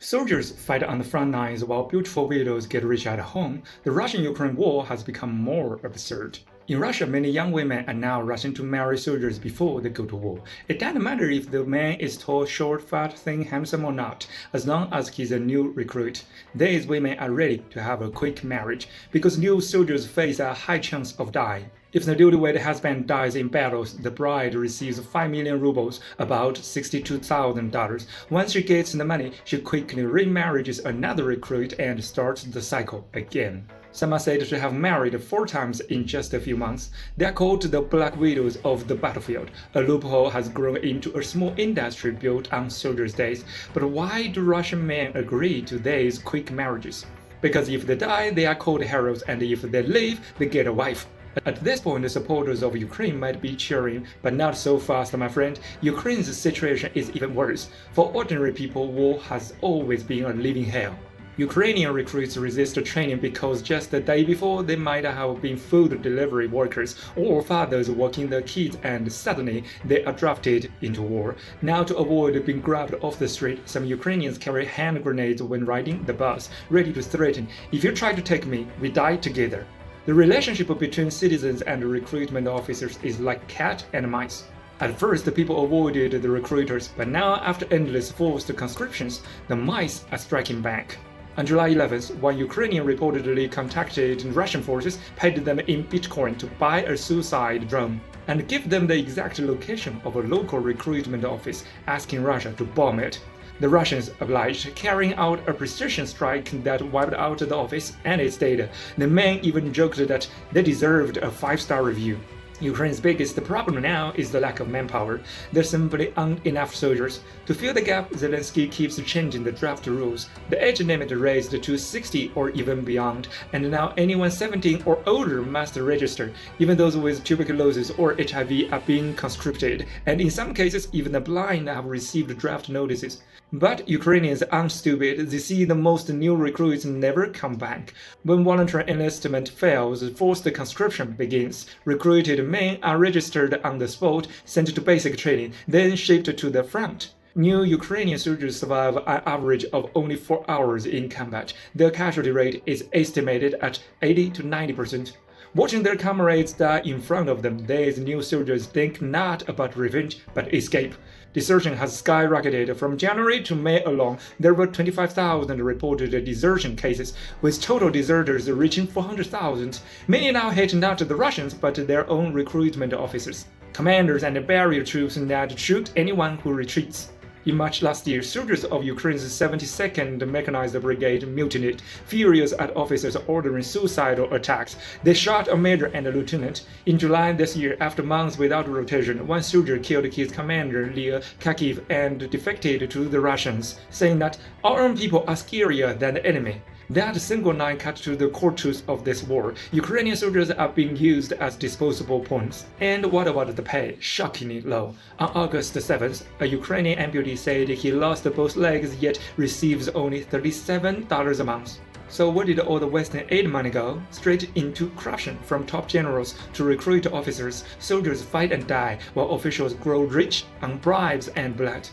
Soldiers fight on the front lines while beautiful widows get rich at home. The Russian-Ukraine war has become more absurd. In Russia, many young women are now rushing to marry soldiers before they go to war. It doesn't matter if the man is tall, short, fat, thin, handsome or not, as long as he's a new recruit. These women are ready to have a quick marriage, because new soldiers face a high chance of dying. If the newlywed husband dies in battles, the bride receives 5 million rubles, about $62,000. Once she gets the money, she quickly remarries another recruit and starts the cycle again. Some are said to have married 4 times in just a few months. They are called the Black Widows of the battlefield. A loophole has grown into a small industry built on soldiers' days. But why do Russian men agree to these quick marriages? Because if they die, they are called heroes, and if they live, they get a wife. At this point, the supporters of Ukraine might be cheering, but not so fast, my friend. Ukraine's situation is even worse. For ordinary people, war has always been a living hell. Ukrainian recruits resist training because just the day before they might have been food delivery workers or fathers walking their kids, and suddenly they are drafted into war. Now, to avoid being grabbed off the street, some Ukrainians carry hand grenades when riding the bus, ready to threaten, "If you try to take me, we die together." The relationship between citizens and recruitment officers is like cat and mice. At first, the people avoided the recruiters, but now, after endless forced conscriptions, the mice are striking back. On July 11th, one Ukrainian reportedly contacted Russian forces, paid them in Bitcoin to buy a suicide drone, and give them the exact location of a local recruitment office, asking Russia to bomb it. The Russians obliged, carrying out a precision strike that wiped out the office and its data. The men even joked that they deserved a 5-star review. Ukraine's biggest problem now is the lack of manpower. There simply aren't enough soldiers. To fill the gap, Zelensky keeps changing the draft rules. The age limit raised to 60 or even beyond, and now anyone 17 or older must register. Even those with tuberculosis or HIV are being conscripted, and in some cases even the blind have received draft notices. But Ukrainians aren't stupid. They see the most new recruits never come back. When voluntary enlistment fails, forced conscription begins. Recruited men are registered on the spot, sent to basic training, then shipped to the front. New Ukrainian soldiers survive an average of only 4 hours in combat. Their casualty rate is estimated at 80 to 90%. Watching their comrades die in front of them, these new soldiers think not about revenge, but escape. Desertion has skyrocketed. From January to May alone, there were 25,000 reported desertion cases, with total deserters reaching 400,000. Many now hate not the Russians, but their own recruitment officers, commanders and barrier troops that shoot anyone who retreats. In March last year, soldiers of Ukraine's 72nd Mechanized Brigade mutinied, furious at officers ordering suicidal attacks. They shot a major and a lieutenant. In July this year, after months without rotation, one soldier killed his commander, Leah Kharkiv, and defected to the Russians, saying that our own people are scarier than the enemy. That single line cut to the core truth of this war. Ukrainian soldiers are being used as disposable points. And what about the pay? Shockingly low. On August 7th, a Ukrainian amputee said he lost both legs yet receives only $37 a month. So where did all the Western aid money go? Straight into corruption. From top generals to recruit officers, soldiers fight and die, while officials grow rich on bribes and blood.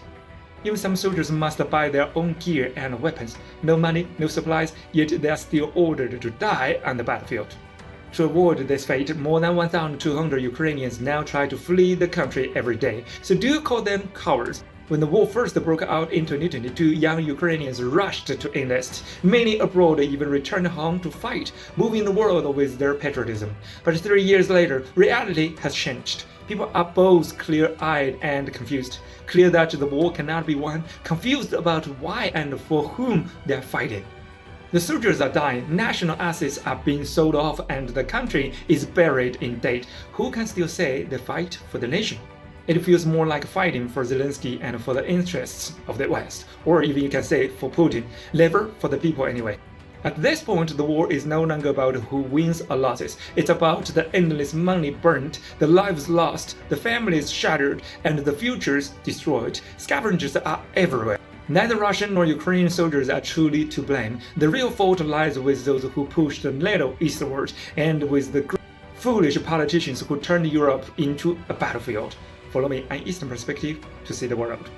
Even some soldiers must buy their own gear and weapons. No money, no supplies, yet they are still ordered to die on the battlefield. To avoid this fate, more than 1,200 Ukrainians now try to flee the country every day. So do you call them cowards? When the war first broke out in 2022, young Ukrainians rushed to enlist. Many abroad even returned home to fight, moving the world with their patriotism. But 3 years later, reality has changed. People are both clear-eyed and confused. Clear that the war cannot be won, confused about why and for whom they are fighting. The soldiers are dying, national assets are being sold off, and the country is buried in debt. Who can still say they fight for the nation? It feels more like fighting for Zelensky and for the interests of the West, or even you can say for Putin, never for the people anyway. At this point, the war is no longer about who wins or loses. It's about the endless money burnt, the lives lost, the families shattered, and the futures destroyed. Scavengers are everywhere. Neither Russian nor Ukrainian soldiers are truly to blame. The real fault lies with those who pushed NATO eastward, and with the foolish politicians who turned Europe into a battlefield. Follow me on Eastern Perspective to see the world.